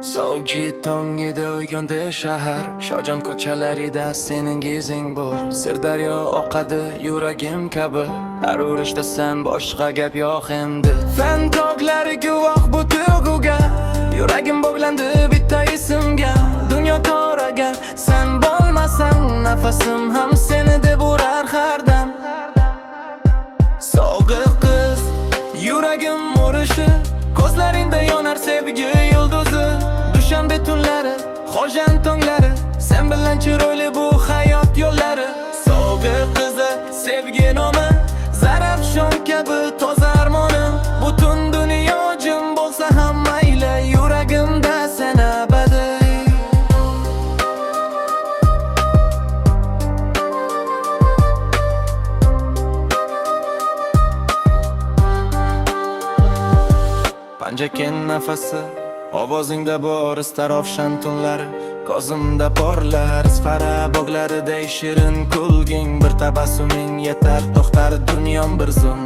So'nggi tong edi uyg'ondi shahar, Shojon ko'chalarida sening izing bor. Sirdaryo oqadi yuragim kabi, har urishda sen boshqa gap yo'q endi. Fan toglari guvoh bu tuyg'uga, yuragim bog'landi bitta ismga. Dunyo to'ragar sen bo'lmasang, nafasim ham seni deb urar har dam. So'g'ir qiz, yuragim urishi, ko'zlaringda yonar sevgi yulduzi. Dushanbe tunlari, Xo'jan tonglari, sen bilan chiroyli bu hayot yo'llari. So'g'ir qizi, sevgi nomi, Zarafshon kabi toza armonim. Butun dunyo jim bo'lsa ham mayli, yuragimda sen abadiy. Panjaken nafasi, ovozingda bor istarofshan tunlari, ko'zimda porlar isfara bog'lariday shirin kulging. Bir tabassuming yetar, to'xtar dunyom bir zum.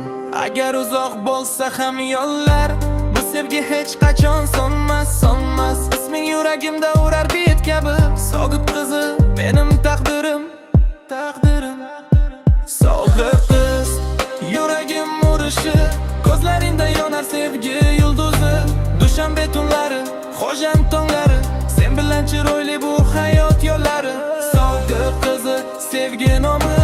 Agar uzoq bo'lsa ham yo'llar, bu sevgi hech qachon sonmas. Isming yuragimda urar bit kabi. So'g'ib qizi, menim taqdirim. So'g'ib qiz, yuragim urishi, ko'zlaringda yonar sevgi yulduzi. Dushanbe tunlari, Xo'jan tonglari, sen bilan chiroyli bu hayot yo'llari. So'g'ir qizi, sevgi nomi,